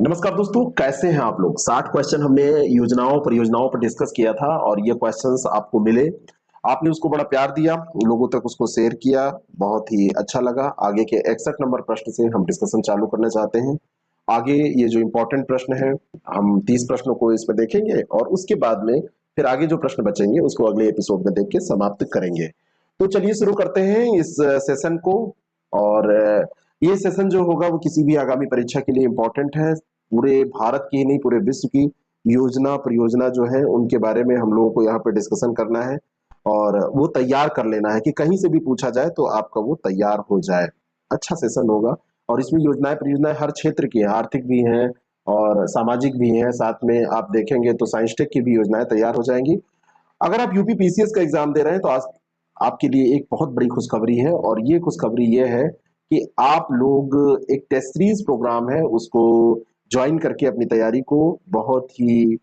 नमस्कार दोस्तों, कैसे हैं आप लोग। 60 क्वेश्चन हमने योजनाओं परियोजनाओं पर डिस्कस किया था और ये क्वेश्चंस आपको मिले। आपने उसको बड़ा प्यार दिया, लोगों तक उसको शेयर किया, बहुत ही अच्छा लगा। आगे के 61 नंबर प्रश्न से हम डिस्कशन चालू करना चाहते हैं। आगे ये जो इम्पोर्टेंट प्रश्न है, हम 30 प्रश्नों को इसमें देखेंगे और उसके बाद में फिर आगे जो प्रश्न बचेंगे उसको अगले एपिसोड में देख के समाप्त करेंगे। तो चलिए शुरू करते हैं इस सेशन को। और ये सेशन जो होगा वो किसी भी आगामी परीक्षा के लिए इम्पोर्टेंट है। पूरे भारत की ही नहीं, पूरे विश्व की योजना परियोजना जो है उनके बारे में हम लोगों को यहाँ पे डिस्कशन करना है और वो तैयार कर लेना है कि कहीं से भी पूछा जाए तो आपका वो तैयार हो जाए। अच्छा सेशन होगा। और इसमें योजनाएं परियोजनाएं हर क्षेत्र की हैं, आर्थिक भी हैं और सामाजिक भी हैं। साथ में आप देखेंगे तो साइंस टेक की भी योजनाएं तैयार हो जाएंगी। अगर आप यूपी पीसीएस का एग्जाम दे रहे हैं तो आज आपके लिए एक बहुत बड़ी खुशखबरी है। और ये खुशखबरी ये है कि आप लोग एक टेस्ट सीरीज प्रोग्राम है उसको ज्वाइन करके अपनी तैयारी को बहुत ही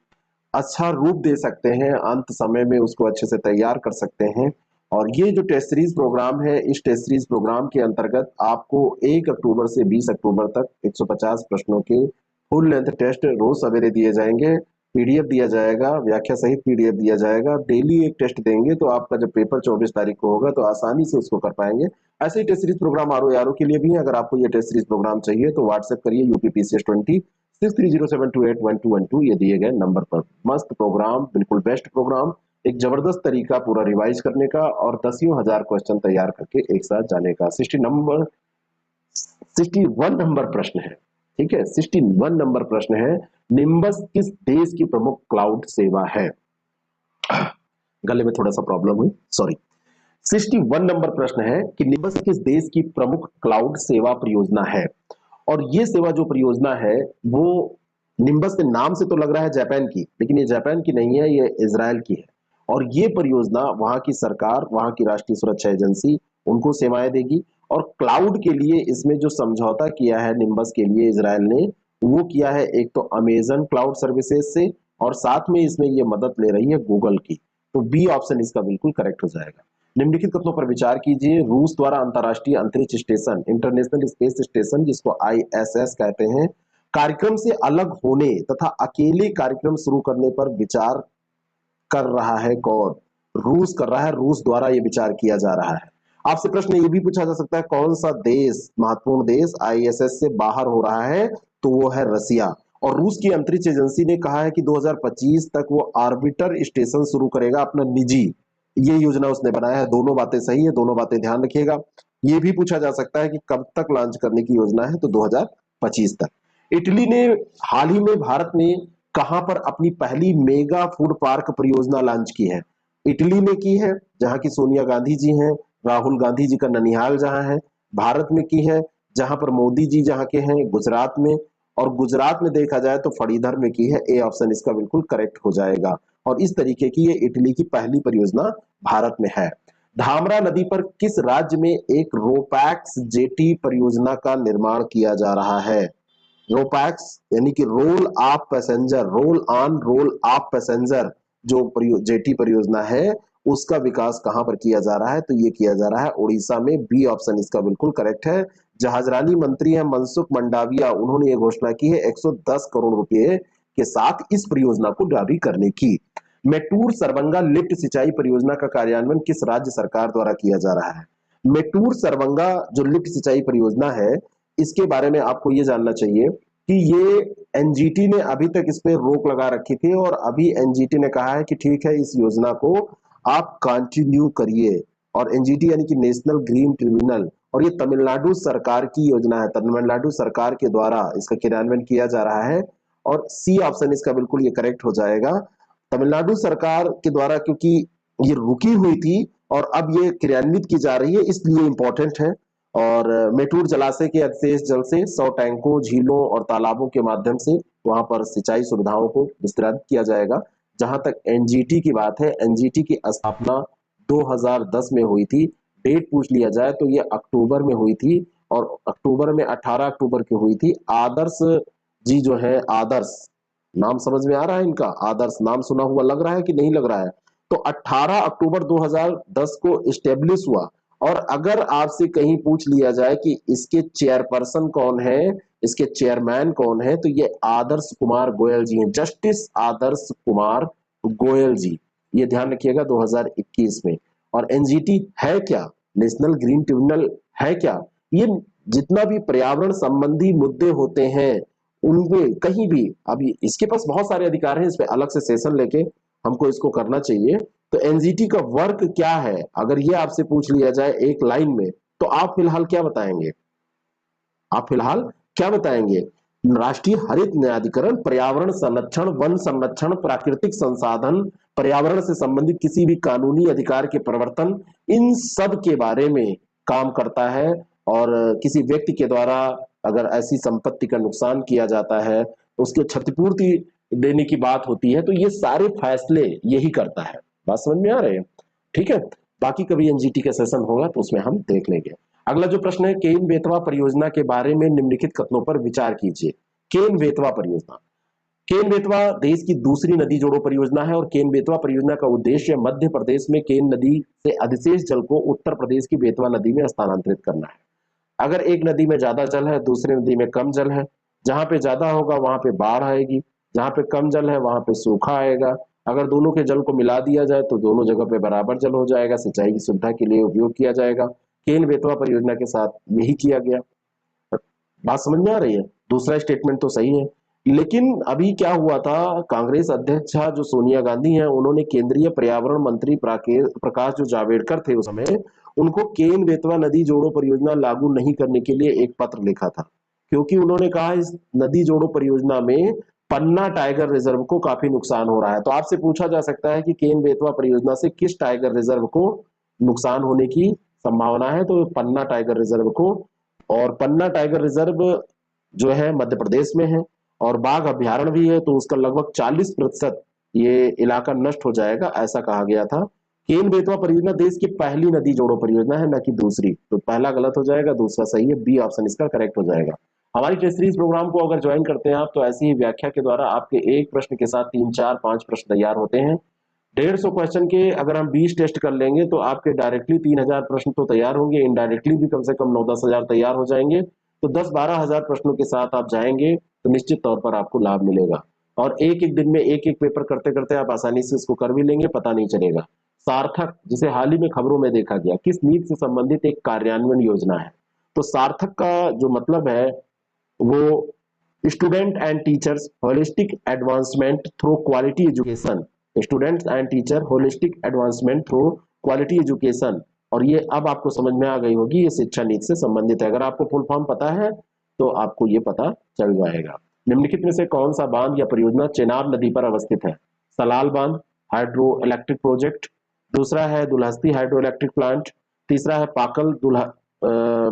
अच्छा रूप दे सकते हैं, अंत समय में उसको अच्छे से तैयार कर सकते हैं। और ये जो टेस्ट सीरीज प्रोग्राम है, इस टेस्ट सीरीज प्रोग्राम के अंतर्गत आपको 1 अक्टूबर से 20 अक्टूबर तक 150 प्रश्नों के फुल लेंथ टेस्ट रोज सवेरे दिए जाएंगे। पीडीएफ दिया जाएगा, व्याख्या सहित पीडीएफ दिया जाएगा। डेली एक टेस्ट देंगे तो आपका जब पेपर 24 तारीख को होगा तो आसानी से उसको कर पाएंगे। ऐसे ही टेस्ट सीरीज प्रोग्राम आर के लिए भी है। अगर आपको ये टेस्ट सीरीज प्रोग्राम चाहिए तो व्हाट्सएप करिए UPPCS20 6307281212 ये दिए गए नंबर पर। मस्त प्रोग्राम, बिल्कुल बेस्ट प्रोग्राम, एक जबरदस्त तरीका पूरा रिवाइज करने का और दसियों हजार क्वेश्चन तैयार करके एक साथ जाने का। 61 नंबर प्रश्न है, ठीक है। 61 नंबर प्रश्न है, निम्बस किस देश की प्रमुख क्लाउड सेवा है। गले में थोड़ा सा प्रॉब्लम हुई, सॉरी। 61 नंबर प्रश्न है कि निम्बस किस देश की प्रमुख क्लाउड सेवा परियोजना है। और ये सेवा जो परियोजना है वो निम्बस के नाम से तो लग रहा है जापान की, लेकिन ये जापान की नहीं है, ये इजराइल की है। और ये परियोजना वहां की सरकार, वहां की राष्ट्रीय सुरक्षा एजेंसी उनको सेवाएं देगी। और क्लाउड के लिए इसमें जो समझौता किया है निम्बस के लिए इजराइल ने, वो किया है एक तो अमेजन क्लाउड सर्विसेज से और साथ में इसमें ये मदद ले रही है गूगल की। तो बी ऑप्शन इसका बिल्कुल करेक्ट हो जाएगा। निम्नलिखित कथनों पर विचार कीजिए। रूस द्वारा अंतरराष्ट्रीय अंतरिक्ष स्टेशन, इंटरनेशनल स्पेस स्टेशन जिसको ISS कहते हैं, कार्यक्रम से अलग होने तथा अकेले कार्यक्रम शुरू करने पर विचार कर रहा है कौन। रूस कर रहा है, रूस द्वारा यह विचार किया जा रहा है। आपसे प्रश्न ये भी पूछा जा सकता है कौन सा देश, महत्वपूर्ण देश ISS से बाहर हो रहा है, तो वो है रसिया। और रूस की अंतरिक्ष एजेंसी ने कहा है कि 2025 तक वो ऑर्बिटर स्टेशन शुरू करेगा अपना निजी। ये योजना उसने बनाया है। दोनों बातें सही है, दोनों बातें ध्यान रखिएगा। ये भी पूछा जा सकता है कि कब तक लॉन्च करने की योजना है, तो 2025 तक। इटली ने हाल ही में भारत में कहां पर अपनी पहली मेगा फूड पार्क परियोजना लॉन्च की है। इटली में की है, जहां की सोनिया गांधी जी हैं, राहुल गांधी जी का ननिहाल जहां है। भारत में की है, जहां पर मोदी जी जहां के हैं, गुजरात में। और गुजरात में देखा जाए तो फणीधर में की है। ए ऑप्शन इसका बिल्कुल करेक्ट हो जाएगा। और इस तरीके की ये इटली की पहली परियोजना भारत में है। धामरा नदी पर किस राज्य में एक रोपैक्स जेटी परियोजना का निर्माण किया जा रहा है। रोपैक्स यानी कि roll off passenger, roll on roll off passenger जो जेटी परियोजना है उसका विकास कहां पर किया जा रहा है, तो ये किया जा रहा है उड़ीसा में। बी ऑप्शन इसका बिल्कुल करेक्ट है। जहाजरानी मंत्री है मनसुख मंडाविया, उन्होंने ये घोषणा की है 110 करोड़ रुपए के साथ इस परियोजना को जारी करने की। मेटूर सरबंगा लिफ्ट सिंचाई परियोजना का कार्यान्वयन किस राज्य सरकार द्वारा किया जा रहा है। मेटूर सरबंगा जो लिफ्ट सिंचाई परियोजना है, इसके बारे में आपको ये जानना चाहिए कि ये एनजीटी ने अभी तक इस पे रोक लगा रखी थी और अभी एनजीटी ने कहा है कि ठीक है, इस योजना को आप कंटिन्यू करिए। और एनजीटी यानी कि नेशनल ग्रीन ट्रिब्यूनल, और ये तमिलनाडु सरकार की योजना है, तमिलनाडु सरकार के द्वारा इसका क्रियान्वयन किया जा रहा है। और सी ऑप्शन इसका बिल्कुल ये करेक्ट हो जाएगा। तमिलनाडु सरकार के द्वारा, क्योंकि ये रुकी हुई थी और अब ये क्रियान्वित की जा रही है, इसलिए इंपॉर्टेंट है। और मेटूर जलाशय के अवशेष जल से 100 टैंकों, झीलों और तालाबों के माध्यम से वहां पर सिंचाई सुविधाओं को विस्तारित किया जाएगा। जहां तक एनजीटी की बात है, एनजीटी की स्थापना 2010 में हुई थी। डेट पूछ लिया जाए तो ये अक्टूबर में हुई थी और अक्टूबर में 18 अक्टूबर की हुई थी। आदर्श जी जो है, आदर्श नाम समझ में आ रहा है इनका, आदर्श नाम सुना हुआ लग रहा है कि नहीं लग रहा है। तो 18 अक्टूबर 2010 को स्टेब्लिश हुआ और अगर आपसे कहीं पूछ लिया जाए कि इसके चेयरपर्सन कौन है, इसके चेयरमैन कौन है, तो ये आदर्श कुमार गोयल जी हैं, जस्टिस आदर्श कुमार गोयल जी। ये ध्यान रखिएगा 2021 में। और एनजीटी है क्या, नेशनल ग्रीन ट्रिब्यूनल है क्या, ये जितना भी पर्यावरण संबंधी मुद्दे होते हैं उनमें कहीं भी, अभी इसके पास बहुत सारे अधिकार हैं, इस पे अलग से सेशन लेके हमको इसको करना चाहिए। तो एनजीटी का वर्क क्या है, अगर ये आपसे पूछ लिया जाए एक लाइन में, तो आप फिलहाल क्या बताएंगे? आप फिलहाल क्या बताएंगे? राष्ट्रीय हरित न्यायाधिकरण पर्यावरण संरक्षण, वन संरक्षण, प्राकृतिक संसाधन, पर्यावरण से संबंधित किसी भी कानूनी अधिकार के प्रवर्तन, इन सब के बारे में काम करता है। और किसी व्यक्ति के द्वारा अगर ऐसी संपत्ति का नुकसान किया जाता है, उसके क्षतिपूर्ति देने की बात होती है, तो ये सारे फैसले यही करता है। बात समझ में आ रही है? ठीक है, बाकी कभी एनजीटी का सेशन होगा तो उसमें हम देख लेंगे। अगला जो प्रश्न है, केन बेतवा परियोजना के बारे में निम्नलिखित कथनों पर विचार कीजिए। केन बेतवा परियोजना, केन बेतवा देश की दूसरी नदी जोड़ो परियोजना है और केन बेतवा परियोजना का उद्देश्य मध्य प्रदेश में केन नदी से अधिशेष जल को उत्तर प्रदेश की बेतवा नदी में स्थानांतरित करना है। अगर एक नदी में ज्यादा जल है, दूसरी नदी में कम जल है, जहां पे ज्यादा होगा वहां पे बाढ़ आएगी, जहां पे कम जल है वहां पे सूखा आएगा। अगर दोनों के जल को मिला दिया जाए तो दोनों जगह पे बराबर जल हो जाएगा, सिंचाई की सुविधा के लिए उपयोग किया जाएगा। केन बेतवा परियोजना के साथ यही किया गया। बात समझ में आ रही है? दूसरा स्टेटमेंट तो सही है, लेकिन अभी क्या हुआ था, कांग्रेस अध्यक्ष जो सोनिया गांधी हैं, उन्होंने केंद्रीय पर्यावरण मंत्री प्रकाश जो जावड़ेकर थे उस समय, उनको केन बेतवा नदी जोड़ो परियोजना लागू नहीं करने के लिए एक पत्र लिखा था, क्योंकि उन्होंने कहा इस नदी जोड़ो परियोजना में पन्ना टाइगर रिजर्व को काफी नुकसान हो रहा है। तो आपसे पूछा जा सकता है कि केन बेतवा परियोजना से किस टाइगर रिजर्व को नुकसान होने की संभावना है? तो पन्ना टाइगर रिजर्व को। और पन्ना टाइगर रिजर्व जो है मध्य प्रदेश में है और बाघ अभ्यारण्य भी है, तो उसका लगभग 40% ये इलाका नष्ट हो जाएगा, ऐसा कहा गया था। केन बेतवा परियोजना देश की पहली नदी जोड़ो परियोजना है, न कि दूसरी। तो पहला गलत हो जाएगा, दूसरा सही है, बी ऑप्शन इसका करेक्ट हो जाएगा। हमारी टेस्ट सीरीज प्रोग्राम को अगर ज्वाइन करते हैं आप, तो ऐसी ही व्याख्या के द्वारा आपके एक प्रश्न के साथ 3, 4, 5 प्रश्न तैयार होते हैं। 150 क्वेश्चन के अगर हम 20 टेस्ट कर लेंगे तो आपके डायरेक्टली 3000 प्रश्न तो तैयार होंगे, इनडायरेक्टली भी कम से कम 9-10 हजार तैयार हो जाएंगे। तो 10-12 हजार प्रश्नों के साथ आप जाएंगे तो निश्चित तौर पर आपको लाभ मिलेगा। और एक एक दिन में एक एक पेपर करते करते आप आसानी से इसको कर भी लेंगे, पता नहीं चलेगा। सार्थक, जिसे हाल ही में खबरों में देखा गया, किस नीति से संबंधित एक कार्यान्वयन योजना है? तो सार्थक का जो मतलब है वो student and teachers holistic advancement through quality education, students and teacher holistic advancement through quality education. और ये अब आपको समझ में आ गई होगी, ये शिक्षा नीति से संबंधित है। अगर आपको फुल फॉर्म पता है तो आपको ये पता चल जाएगा। निम्नलिखित में से कौन सा बांध या परियोजना चेनाब नदी पर अवस्थित है? सलाल बांध हाइड्रो इलेक्ट्रिक प्रोजेक्ट, दूसरा है दुल्हस्ती हाइड्रो इलेक्ट्रिक प्लांट, तीसरा है पाकल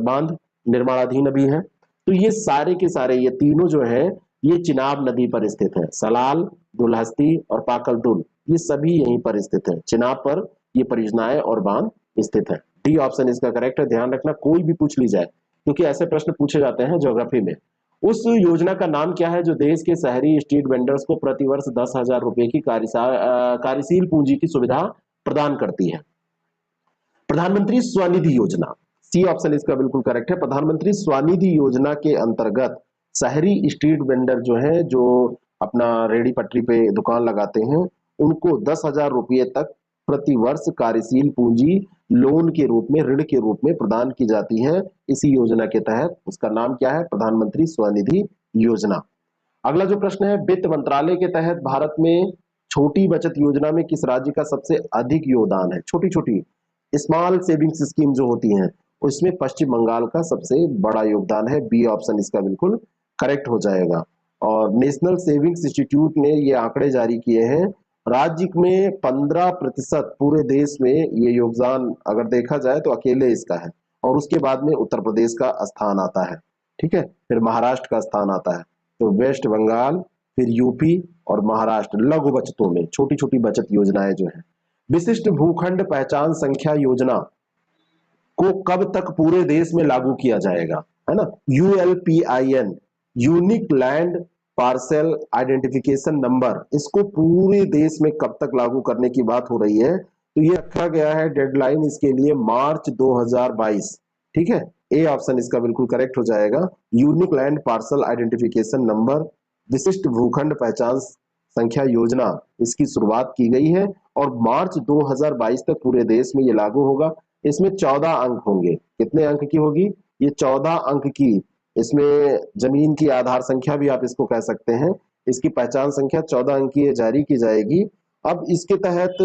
बांध निर्माणाधीन अभी है। तो ये सारे के सारे ये तीनों जो है ये चिनाब नदी पर स्थित है। सलाल, दुल्हस्ती और पाकल दुल, ये सभी यहीं पर स्थित है। चिनाब पर ये परियोजनाएं और बांध स्थित है। डी ऑप्शन इसका करेक्ट है। ध्यान रखना कोई भी पूछ ली जाए, क्योंकि ऐसे प्रश्न पूछे जाते हैं ज्योग्राफी में। उस योजना का नाम क्या है जो देश के शहरी स्ट्रीट वेंडर्स को प्रतिवर्ष 10,000 रुपए की कार्यशील पूंजी की सुविधा प्रदान करती है? प्रधानमंत्री स्वनिधि योजना, सी ऑप्शन इसका बिल्कुल करेक्ट है। प्रधानमंत्री स्वनिधि योजना के अंतर्गत शहरी स्ट्रीट वेंडर जो है, जो अपना रेडी पटरी पे दुकान लगाते हैं, उनको 10,000 रुपये तक प्रति वर्ष कार्यशील पूंजी लोन के रूप में, ऋण के रूप में प्रदान की जाती है इसी योजना के तहत। उसका नाम क्या है? प्रधानमंत्री स्वनिधि योजना। अगला जो प्रश्न है, वित्त मंत्रालय के तहत भारत में छोटी बचत योजना में किस राज्य का सबसे अधिक योगदान है? छोटी छोटी स्मॉल सेविंग्स स्कीम जो होती हैं, उसमें पश्चिम बंगाल का सबसे बड़ा योगदान है। बी ऑप्शन इसका बिल्कुल करेक्ट हो जाएगा। और नेशनल सेविंग्स इंस्टीट्यूट ने ये आंकड़े जारी किए हैं, राज्य में 15% पूरे देश में ये योगदान अगर देखा जाए तो अकेले इसका है। और उसके बाद में उत्तर प्रदेश का स्थान आता है, ठीक है, फिर महाराष्ट्र का स्थान आता है। तो वेस्ट बंगाल, फिर यूपी और महाराष्ट्र लघु बचतों में छोटी छोटी बचत योजनाएं जो है। विशिष्ट भूखंड पहचान संख्या योजना को कब तक पूरे देश में लागू किया जाएगा? है ना, ULPIN, unique land parcel identification number, इसको पूरे देश में कब तक लागू करने की बात हो रही है? तो ये रखा गया है डेडलाइन इसके लिए मार्च 2022। ठीक है, ए ऑप्शन इसका बिल्कुल करेक्ट हो जाएगा। Unique land parcel identification number, विशिष्ट भूखंड पहचान संख्या योजना, इसकी शुरुआत की गई है और मार्च 2022 तक पूरे देश में ये लागू होगा। इसमें 14 अंक होंगे। कितने अंक की होगी? ये 14 अंक की। इसमें जमीन की आधार संख्या भी आप इसको कह सकते हैं। इसकी पहचान संख्या 14 अंक की जारी की जाएगी। अब इसके तहत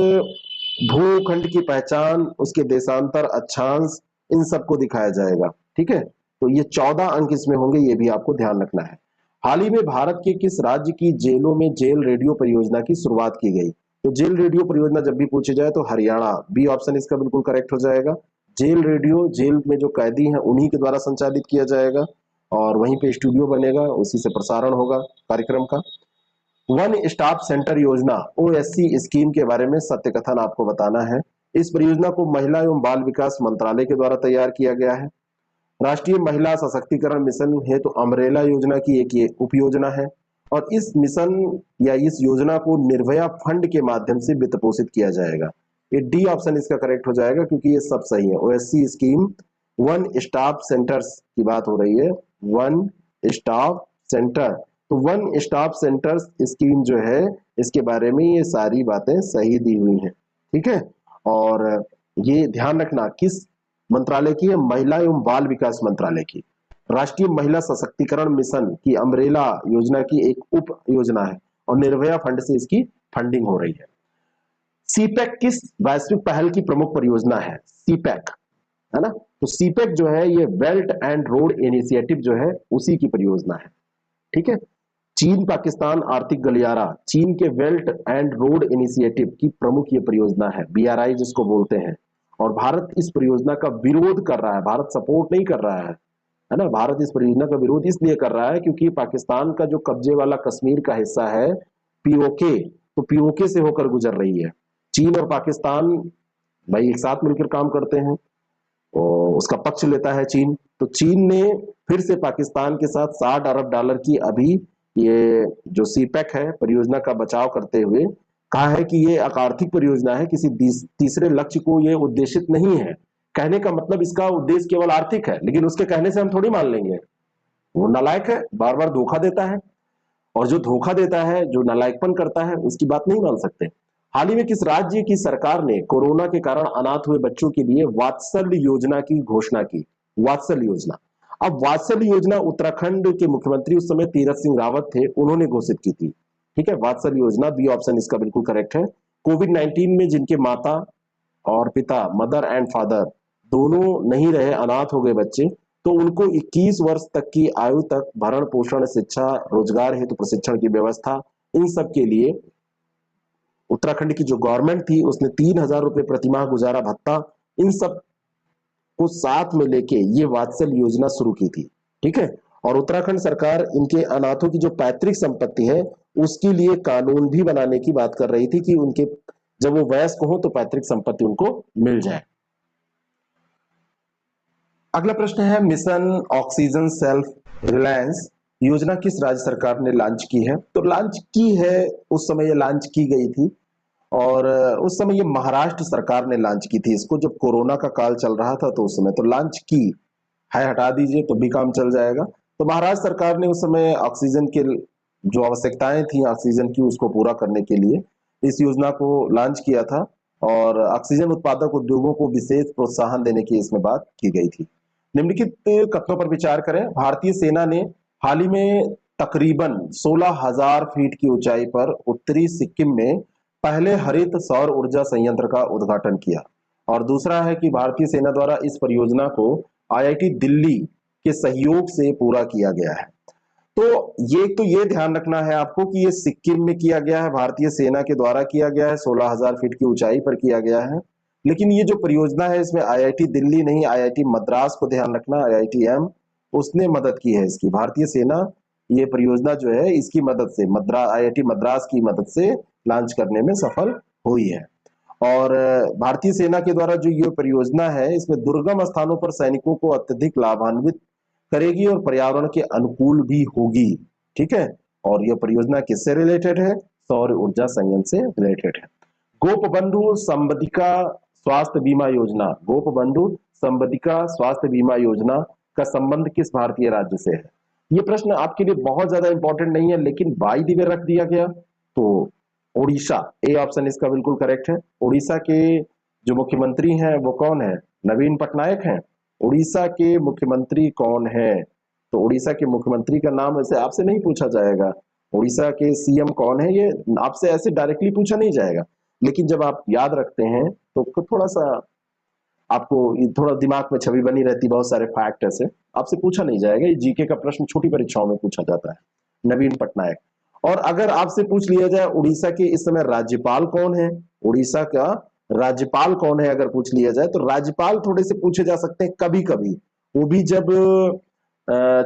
भूखंड की पहचान, उसके देशांतर अक्षांश, इन सबको दिखाया जाएगा। ठीक है, तो ये 14 अंक इसमें होंगे, ये भी आपको ध्यान रखना है। हाल ही में भारत के किस राज्य की जेलों में जेल रेडियो परियोजना की शुरुआत की गई? तो जेल रेडियो परियोजना जब भी पूछी जाए तो हरियाणा, बी ऑप्शन इसका बिल्कुल करेक्ट हो जाएगा। जेल रेडियो, जेल में जो कैदी हैं उन्हीं के द्वारा संचालित किया जाएगा और वहीं पे स्टूडियो बनेगा, उसी से प्रसारण होगा कार्यक्रम का। वन स्टॉप सेंटर योजना, ओएससी स्कीम के बारे में सत्य कथन आपको बताना है। इस परियोजना को महिला एवं बाल विकास मंत्रालय के द्वारा तैयार किया गया है। राष्ट्रीय महिला सशक्तिकरण मिशन है तो अम्ब्रेला योजना की एक ये उपयोजना है और इस मिशन या इस योजना को निर्भया फंड के माध्यम से वित्त पोषित किया जाएगा। ये डी ऑप्शन इसका करेक्ट हो जाएगा क्योंकि ये सब सही है। OSC scheme, one stop centres की बात हो रही है, वन स्टॉप सेंटर। तो वन स्टॉप सेंटर्स स्कीम जो है इसके बारे में ये सारी बातें सही दी हुई हैं। ठीक है, और ये ध्यान रखना किस मंत्रालय की है? महिला एवं बाल विकास मंत्रालय की। राष्ट्रीय महिला सशक्तिकरण मिशन की अम्ब्रेला योजना की एक उप योजना है और निर्भया फंड से इसकी फंडिंग हो रही है। सीपैक किस वैश्विक पहल की प्रमुख परियोजना है? सीपैक, है ना? तो सीपैक जो है ये बेल्ट एंड रोड इनिशिएटिव जो है उसी की परियोजना है। ठीक है, चीन पाकिस्तान आर्थिक गलियारा, चीन के बेल्ट एंड रोड इनिशिएटिव की प्रमुख ये परियोजना है, बीआरआई जिसको बोलते हैं। और भारत इस परियोजना का विरोध कर रहा है, भारत सपोर्ट नहीं कर रहा है ना? भारत इस परियोजना का विरोध इसलिए कर रहा है क्योंकि पाकिस्तान का जो कब्जे वाला कश्मीर का हिस्सा है पीओके, तो पीओके से होकर गुजर रही है। चीन और पाकिस्तान भाई एक साथ मिलकर काम करते हैं और उसका पक्ष लेता है चीन। तो चीन ने फिर से पाकिस्तान के साथ 60 अरब डॉलर की अभी ये जो सीपैक है परियोजना का बचाव करते हुए कहा है कि ये आर्थिक परियोजना है, किसी तीसरे लक्ष्य को ये उद्देशित नहीं है। कहने का मतलब इसका उद्देश्य केवल आर्थिक है, लेकिन उसके कहने से हम थोड़ी मान लेंगे। वो नालायक है, बार बार धोखा देता है और जो धोखा देता है, जो नालायकपन करता है, उसकी बात नहीं मान सकते। हाल ही में किस राज्य की सरकार ने कोरोना के कारण अनाथ हुए बच्चों के लिए वात्सल्य योजना की घोषणा की? वात्सल्य योजना, अब वात्सल्य योजना उत्तराखंड के मुख्यमंत्री उस समय तीरथ सिंह रावत थे, उन्होंने घोषित की थी। ठीक है, वात्सल्य योजना, बी ऑप्शन इसका बिल्कुल करेक्ट है। कोविड-19 में जिनके माता और पिता, मदर एंड फादर दोनों नहीं रहे, अनाथ हो गए बच्चे, तो उनको 21 वर्ष तक की आयु तक भरण पोषण, शिक्षा, रोजगार हेतु प्रशिक्षण की व्यवस्था, इन सब के लिए उत्तराखंड की जो गवर्नमेंट थी उसने 3,000 रुपए प्रतिमाह गुजारा भत्ता, इन सब को साथ में लेके ये वात्सल्य योजना शुरू की थी। ठीक है, और उत्तराखंड सरकार इनके अनाथों की जो पैतृक संपत्ति है उसके लिए कानून भी बनाने की बात कर रही थी कि उनके जब वो वयस्क हो तो पैतृक संपत्ति उनको मिल जाए। अगला प्रश्न है, मिशन ऑक्सीजन सेल्फ रिलायंस योजना किस राज्य सरकार ने लॉन्च की है? तो लॉन्च की है, उस समय ये लॉन्च की गई थी और उस समय ये महाराष्ट्र सरकार ने लॉन्च की थी इसको, जब कोरोना का काल चल रहा था तो उस समय तो लॉन्च की है, हटा दीजिए तो भी काम चल जाएगा। तो महाराष्ट्र सरकार ने उस समय ऑक्सीजन के जो आवश्यकताएं थी ऑक्सीजन की उसको पूरा करने के लिए इस योजना को लॉन्च किया था और ऑक्सीजन उत्पादक उद्योगों को विशेष प्रोत्साहन देने की इसमें बात की गई थी। निम्नलिखित कथनों पर विचार करें। भारतीय सेना ने हाल ही में तकरीबन 16,000 फीट की ऊंचाई पर उत्तरी सिक्किम में पहले हरित सौर ऊर्जा संयंत्र का उद्घाटन किया। और दूसरा है कि भारतीय सेना द्वारा इस परियोजना को आईआईटी दिल्ली के सहयोग से पूरा किया गया है। तो ये ध्यान रखना है आपको कि ये सिक्किम में किया गया है, भारतीय सेना के द्वारा किया गया है, 16,000 फीट की ऊंचाई पर किया गया है। लेकिन ये जो परियोजना है इसमें आईआईटी दिल्ली नहीं, आईआईटी मद्रास को ध्यान रखना, आईआईटीएम उसने मदद की है इसकी। भारतीय सेना ये परियोजना जो है इसकी मदद से आईआईटी मद्रास की मदद से लॉन्च करने में सफल हुई है। और भारतीय सेना के द्वारा जो ये परियोजना है इसमें दुर्गम स्थानों पर सैनिकों को अत्यधिक लाभान्वित करेगी और पर्यावरण के अनुकूल भी होगी। ठीक है, और यह परियोजना किससे रिलेटेड है? सौर ऊर्जा संयंत्र से रिलेटेड है। गोपबंधु संबंधिका स्वास्थ्य बीमा योजना, गोपबंधु संबंधिका स्वास्थ्य बीमा योजना का संबंध किस भारतीय राज्य से है? ये प्रश्न आपके लिए बहुत ज्यादा इंपॉर्टेंट नहीं है, लेकिन बाई द वे रख दिया गया। तो उड़ीसा, ए ऑप्शन इसका बिल्कुल करेक्ट है। उड़ीसा के जो मुख्यमंत्री हैं वो कौन है? नवीन पटनायक हैं। उड़ीसा के मुख्यमंत्री कौन है? तो उड़ीसा के मुख्यमंत्री का नाम ऐसे आपसे नहीं पूछा जाएगा। उड़ीसा के सीएम कौन है, ये आपसे ऐसे डायरेक्टली पूछा नहीं जाएगा, लेकिन जब आप याद रखते हैं तो थोड़ा सा आपको थोड़ा दिमाग में छवि बनी रहती, बहुत सारे फैक्ट ऐसे आपसे पूछा नहीं जाएगा। ये जीके का प्रश्न छोटी परीक्षाओं में पूछा जाता है, नवीन पटनायक। और अगर आपसे पूछ लिया जाए उड़ीसा के इस समय राज्यपाल कौन है, उड़ीसा का राज्यपाल कौन है अगर पूछ लिया जाए, तो राज्यपाल थोड़े से पूछे जा सकते हैं कभी कभी, वो भी जब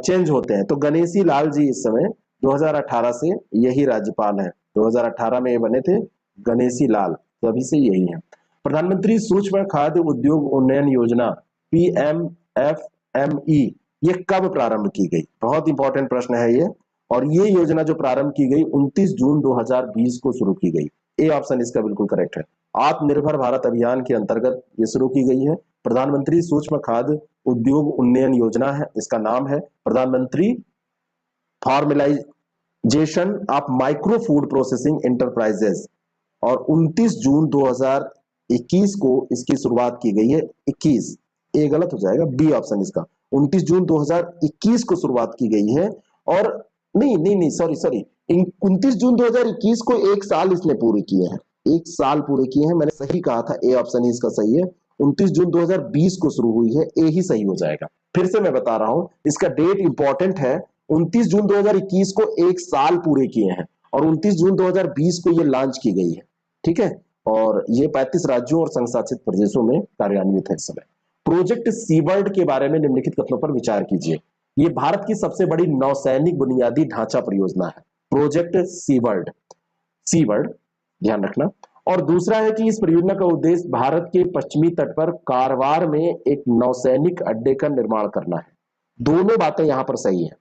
चेंज होते हैं। तो गणेशी लाल जी इस समय 2018 से यही राज्यपाल हैं, 2018 में ये बने थे गणेशी लाल, तो अभी से यही है। प्रधानमंत्री सूक्ष्म खाद्य उद्योग उन्नयन योजना PMFME ये कब प्रारंभ की गई? बहुत इंपॉर्टेंट प्रश्न है ये। और ये योजना जो प्रारंभ की गई 29 जून 2020 को शुरू की गई। ए ऑप्शन इसका बिल्कुल करेक्ट है। आत्मनिर्भर भारत अभियान के अंतर्गत ये शुरू की गई है। प्रधानमंत्री सूक्ष्म खाद्य उद्योग उन्नयन योजना है, इसका नाम है प्रधानमंत्री formalisation of micro food processing enterprises. और 29 जून 2021 को इसकी शुरुआत की गई है। 21 ए गलत हो जाएगा, बी ऑप्शन इसका। 29 जून 2021 को शुरुआत की गई है। और नहीं सॉरी 29 जून 2021 को एक साल इसने पूरे किए हैं, एक साल पूरे किए हैं। मैंने सही कहा था, ए ऑप्शन इसका सही है। 29 जून 2020 को शुरू हुई है, ए ही सही हो जाएगा। फिर से मैं बता रहा हूं, इसका डेट इंपॉर्टेंट है। 29 जून 2021 को एक साल पूरे किए हैं और 29 जून 2020 को ये लॉन्च की गई है, ठीक है। और ये 35 राज्यों और संघ शासित प्रदेशों में कार्यान्वित है इस समय। प्रोजेक्ट सीबर्ड के बारे में निम्नलिखित कथनों पर विचार कीजिए। ये भारत की सबसे बड़ी नौसैनिक बुनियादी ढांचा परियोजना है, प्रोजेक्ट सीबर्ड, सीबर्ड ध्यान रखना। और दूसरा है कि इस परियोजना का उद्देश्य भारत के पश्चिमी तट पर कारवार में एक नौसैनिक अड्डे का निर्माण करना है। दोनों बातें यहां पर सही है।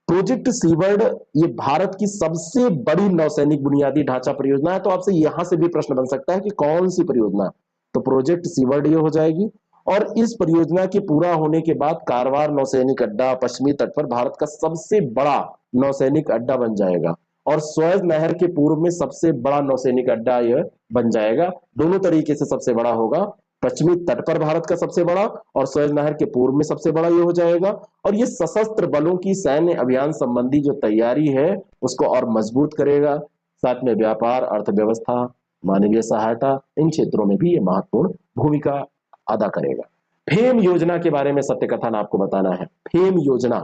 प्रोजेक्ट सीबर्ड ये भारत की सबसे बड़ी नौसैनिक बुनियादी ढांचा परियोजना है। तो आपसे यहां से भी प्रश्न बन सकता है कि कौन सी परियोजना, तो प्रोजेक्ट सीबर्ड ये हो जाएगी। और इस परियोजना के पूरा होने के बाद कारवार नौसैनिक अड्डा पश्चिमी तट पर भारत का सबसे बड़ा नौसैनिक अड्डा बन जाएगा और सुएज नहर के पूर्व में सबसे बड़ा नौसैनिक अड्डा यह बन जाएगा। दोनों तरीके से सबसे बड़ा होगा, पश्चिमी तट पर भारत का सबसे बड़ा और सुएज नहर के पूर्व में सबसे बड़ा ये हो जाएगा। और ये सशस्त्र बलों की सैन्य अभियान संबंधी जो तैयारी है उसको और मजबूत करेगा। साथ में व्यापार, अर्थव्यवस्था, मानवीय सहायता, इन क्षेत्रों में भी ये महत्वपूर्ण भूमिका अदा करेगा। फेम योजना के बारे में सत्य कथन आपको बताना है। फेम योजना,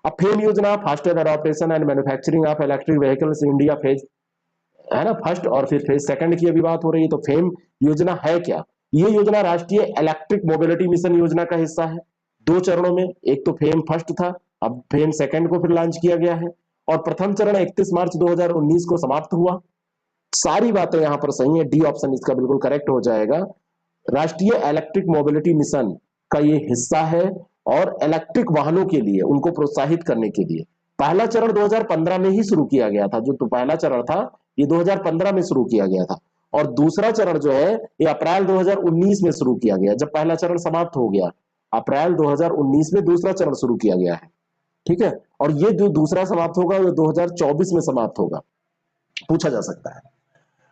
अब फेम योजना faster adaptation and manufacturing of electric vehicles India phase है ना, फर्स्ट, और फिर फेज सेकंड की अभी बात हो रही है। तो फेम योजना है क्या? ये योजना राष्ट्रीय इलेक्ट्रिक मोबिलिटी मिशन योजना का हिस्सा है। 2 चरणों में, एक तो फेम फर्स्ट था, अब फेम सेकंड को फिर लॉन्च किया गया है। और प्रथम चरण 31 मार्च 2019 को समाप्त हुआ। सारी बातें यहां पर सही है, डी ऑप्शन इसका बिल्कुल करेक्ट हो जाएगा। राष्ट्रीय इलेक्ट्रिक मोबिलिटी मिशन का ये हिस्सा है और इलेक्ट्रिक वाहनों के लिए उनको प्रोत्साहित करने के लिए पहला चरण 2015 में ही शुरू किया गया था। जो तो पहला चरण था ये 2015 में शुरू किया गया था और दूसरा चरण जो है ये अप्रैल 2019 में शुरू किया गया। जब पहला चरण समाप्त हो गया अप्रैल 2019 में दूसरा चरण शुरू किया गया है, ठीक है। और ये जो दूसरा समाप्त होगा वो 2024 में समाप्त होगा, पूछा जा सकता है।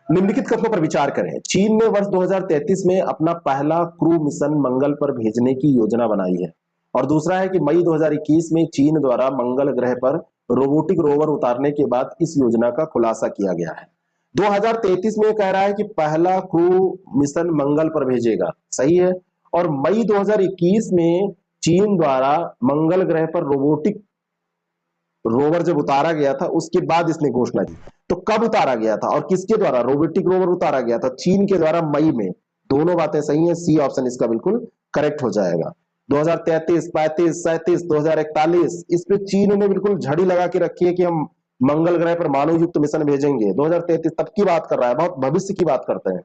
निम्नलिखित कथनों पर विचार करें। चीन ने वर्ष 2033 में अपना पहला क्रू मिशन मंगल पर भेजने की योजना बनाई है। और दूसरा है कि मई 2021 में चीन द्वारा मंगल ग्रह पर रोबोटिक रोवर उतारने के बाद इस योजना का खुलासा किया गया है। 2033 में कह रहा है कि पहला क्रू मिशन मंगल पर भेजेगा, सही है। और मई 2021 में चीन द्वारा मंगल ग्रह पर रोबोटिक रोवर जब उतारा गया था उसके बाद इसने घोषणा की। तो कब उतारा गया था और किसके द्वारा रोबोटिक रोवर उतारा गया था? चीन के द्वारा मई में। दोनों बातें सही है, सी ऑप्शन इसका बिल्कुल करेक्ट हो जाएगा। 2033, 35, 37, 2041 इस पे चीन ने बिल्कुल झड़ी लगा के रखी है कि हम मंगल ग्रह पर मानव युक्त मिशन भेजेंगे। 2033 तब की बात कर रहा है, बहुत भविष्य की बात करते हैं,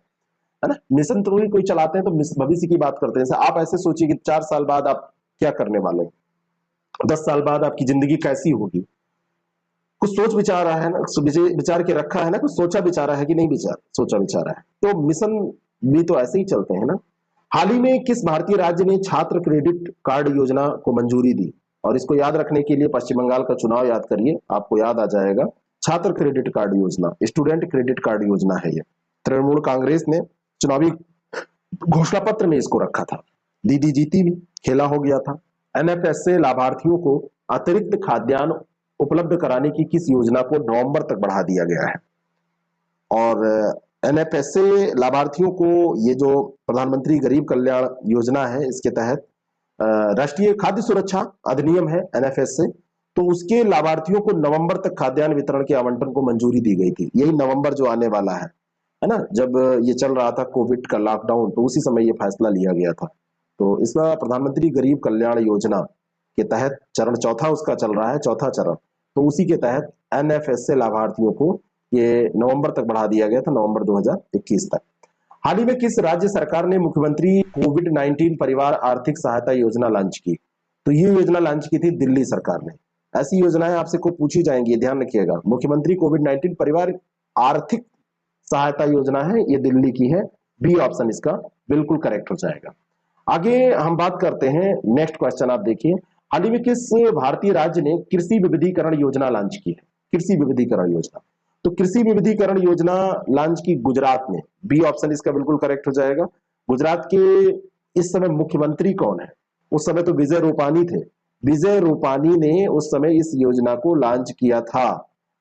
है ना। मिशन तो कोई चलाते हैं तो भविष्य की बात करते हैं। जैसे आप ऐसे सोचिए कि 4 साल बाद आप क्या करने वाले, 10 साल बाद आपकी जिंदगी कैसी होगी, कुछ सोच विचार है ना, विचार के रखा है ना, कुछ सोचा विचारा है कि नहीं विचार सोचा विचारा है। तो मिशन भी तो ऐसे ही चलते हैं ना। हाल ही में किस भारतीय राज्य ने छात्र क्रेडिट कार्ड योजना को मंजूरी दी? और इसको याद रखने के लिए पश्चिम बंगाल का चुनाव याद करिए, आपको याद आ जाएगा। छात्र क्रेडिट कार्ड योजना, स्टूडेंट क्रेडिट कार्ड योजना है ये। तृणमूल कांग्रेस ने चुनावी घोषणा पत्र में इसको रखा था। दीदी जीती भी, खेला हो गया था। एनएफएस से लाभार्थियों को अतिरिक्त खाद्यान्न उपलब्ध कराने की किस योजना को नवंबर तक बढ़ा दिया गया है? और एनएफएस से लाभार्थियों को, ये जो प्रधानमंत्री गरीब कल्याण योजना है, इसके तहत राष्ट्रीय खाद्य सुरक्षा अधिनियम है एनएफएस से, तो उसके लाभार्थियों को नवंबर तक खाद्यान्न वितरण के आवंटन को मंजूरी दी गई थी। यही नवंबर जो आने वाला है ना, जब ये चल रहा था कोविड का लॉकडाउन, तो उसी समय ये फैसला लिया गया था। तो इसका प्रधानमंत्री गरीब कल्याण योजना के तहत चरण चौथा उसका चल रहा है, चौथा चरण। तो उसी के तहत एनएफएस से लाभार्थियों को ये नवंबर तक बढ़ा दिया गया था, नवंबर 2021 तक। हाल ही में किस राज्य सरकार ने मुख्यमंत्री कोविड-19 परिवार आर्थिक सहायता योजना लॉन्च की? तो ये योजना लॉन्च की थी दिल्ली सरकार ने। ऐसी योजनाएं आपसे को पूछी जाएंगी, ध्यान रखिएगा। मुख्यमंत्री कोविड-19 परिवार आर्थिक सहायता योजना है, ये दिल्ली की है। बी ऑप्शन इसका बिल्कुल करेक्ट हो जाएगा। आगे हम बात करते हैं, नेक्स्ट क्वेश्चन आप देखिए। हाल ही में किस भारतीय राज्य ने कृषि विविधीकरण योजना लॉन्च की है? कृषि विविधीकरण योजना, तो कृषि विविधीकरण योजना लॉन्च की गुजरात ने। बी ऑप्शन इसका बिल्कुल करेक्ट हो जाएगा। गुजरात के इस समय मुख्यमंत्री कौन है? उस समय तो विजय रूपानी थे। विजय रूपानी ने उस समय इस योजना को लॉन्च किया था।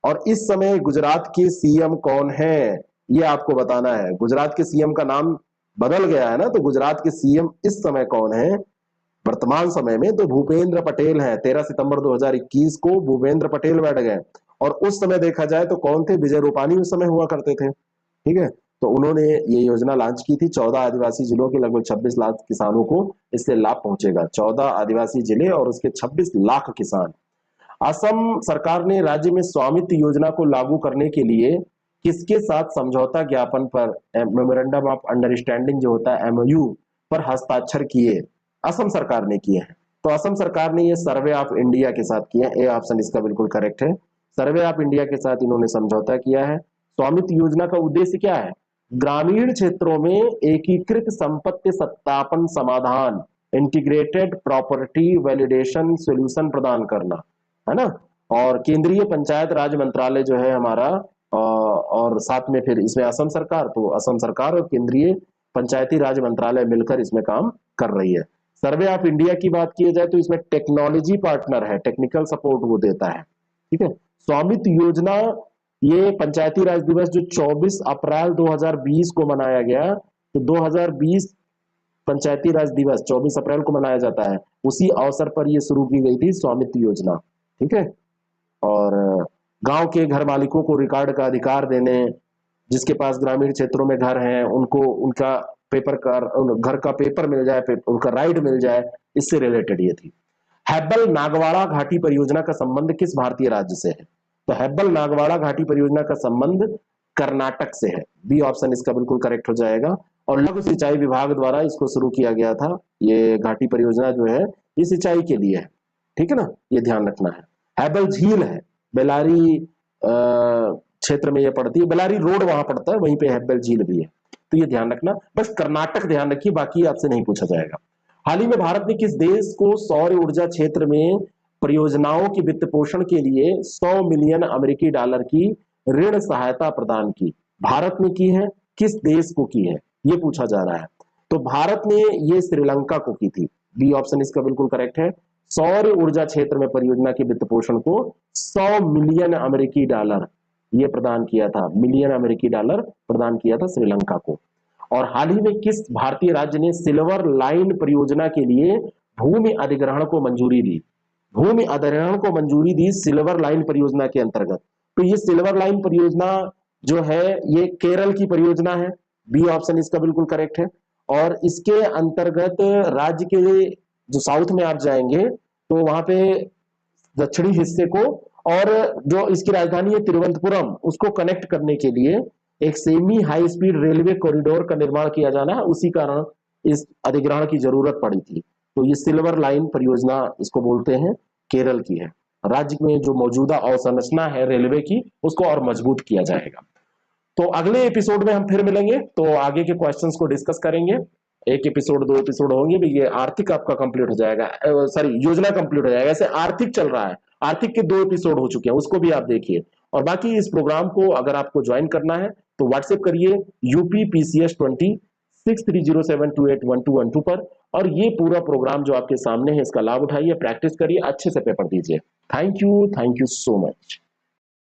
और इस समय गुजरात के सीएम कौन है, ये आपको बताना है। गुजरात के सीएम का नाम बदल गया है ना, तो गुजरात के सीएम इस समय कौन है वर्तमान समय में? तो भूपेंद्र पटेल है। 13 सितंबर 2021 को भूपेंद्र पटेल बैठ गए। और उस समय देखा जाए तो कौन थे? विजय रूपानी उस समय हुआ करते थे। ठीक है, तो उन्होंने ये योजना लॉन्च की थी। 14 आदिवासी जिलों के लगभग 26 लाख किसानों को इससे लाभ पहुंचेगा। 14 आदिवासी जिले और उसके 26 लाख किसान। असम सरकार ने राज्य में स्वामित्व योजना को लागू करने के लिए किसके साथ समझौता ज्ञापन पर, मेमोरेंडम ऑफ अंडरस्टैंडिंग जो होता है, एमओयू पर हस्ताक्षर किए? असम सरकार ने किए हैं। तो असम सरकार ने ये सर्वे ऑफ इंडिया के साथ किया। ए ऑप्शन इसका बिल्कुल करेक्ट है। सर्वे ऑफ इंडिया के साथ इन्होंने समझौता किया है। स्वामित्व योजना का उद्देश्य क्या है? ग्रामीण क्षेत्रों में एकीकृत संपत्ति सत्यापन समाधान, इंटीग्रेटेड प्रॉपर्टी वैलिडेशन सॉल्यूशन प्रदान करना, है ना। और केंद्रीय पंचायत राज मंत्रालय जो है हमारा, और साथ में फिर इसमें असम सरकार, तो असम सरकार और केंद्रीय पंचायती राज मंत्रालय मिलकर इसमें काम कर रही है। सर्वे ऑफ इंडिया की बात की जाए तो इसमें टेक्नोलॉजी पार्टनर है, टेक्निकल सपोर्ट वो देता है। ठीक है, स्वामित्व योजना, ये पंचायती राज दिवस जो 24 अप्रैल 2020 को मनाया गया, तो 2020 पंचायती राज दिवस 24 अप्रैल को मनाया जाता है। उसी अवसर पर ये शुरू की गई थी स्वामित्व योजना। ठीक है, और गांव के घर मालिकों को रिकॉर्ड का अधिकार देने, जिसके पास ग्रामीण क्षेत्रों में घर हैं उनको उनका पेपर का, घर का पेपर मिल जाए, उनका राइट मिल जाए, इससे रिलेटेड ये थी। हैब्बल नागवाड़ा घाटी परियोजना का संबंध किस भारतीय राज्य से है? तो हैब्बल नागवाड़ा घाटी परियोजना का संबंध कर्नाटक से है। बी ऑप्शन इसका बिल्कुल करेक्ट हो जाएगा। और लघु सिंचाई विभाग द्वारा इसको शुरू किया गया था। ये घाटी परियोजना जो है ये सिंचाई के लिए है। ठीक है ना, ये ध्यान रखना है। हैबल झील है, बेलारी क्षेत्र में ये पड़ती है। बेलारी रोड वहां पड़ता है, वहीं पे हैबल झील भी है। तो ये ध्यान रखना, बस कर्नाटक ध्यान रखिए, बाकी आपसे नहीं पूछा जाएगा। हाल ही में भारत ने किस देश को सौर ऊर्जा क्षेत्र में परियोजनाओं के वित्त पोषण के लिए 100 मिलियन अमेरिकी डॉलर की ऋण सहायता प्रदान की? भारत ने की है, किस देश को की है, ये पूछा जा रहा है। तो भारत ने ये श्रीलंका को की थी। बी ऑप्शन इसका बिल्कुल करेक्ट है। सौर ऊर्जा क्षेत्र में परियोजना के वित्त पोषण को 100 मिलियन अमेरिकी डॉलर ये प्रदान किया था, मिलियन अमेरिकी डॉलर प्रदान किया था श्रीलंका को। और हाल ही में किस भारतीय राज्य ने सिल्वर लाइन परियोजना के लिए भूमि अधिग्रहण को मंजूरी दी? भूमि अधिग्रहण को मंजूरी दी सिल्वर लाइन परियोजना के अंतर्गत। तो ये सिल्वर लाइन परियोजना जो है ये केरल की परियोजना है। बी ऑप्शन इसका बिल्कुल करेक्ट है। और इसके अंतर्गत राज्य के जो साउथ में आप जाएंगे तो वहां पे दक्षिणी हिस्से को और जो इसकी राजधानी है तिरुवनंतपुरम, उसको कनेक्ट करने के लिए एक semi high speed railway corridor का निर्माण किया जाना है। उसी कारण इस अधिग्रहण की जरूरत पड़ी थी। तो ये सिल्वर लाइन परियोजना इसको बोलते हैं, केरल की है। राज्य में जो मौजूदा अवसंरचना है रेलवे की उसको और मजबूत किया जाएगा। तो अगले एपिसोड में हम फिर मिलेंगे, तो आगे के क्वेश्चंस को डिस्कस करेंगे। एक एपिसोड, 2 एपिसोड होंगे भी, ये आर्थिक आपका कंप्लीट हो जाएगा, सॉरी योजना कंप्लीट हो जाएगा। ऐसे आर्थिक चल रहा है, आर्थिक के 2 एपिसोड हो चुके हैं, उसको भी आप देखिए। और बाकी इस प्रोग्राम को अगर आपको ज्वाइन करना है तो व्हाट्सएप करिए UPPCS20 6307281212 पर, और ये पूरा प्रोग्राम जो आपके सामने है इसका लाभ उठाइए, प्रैक्टिस करिए, अच्छे से पेपर दीजिए। Thank you so much.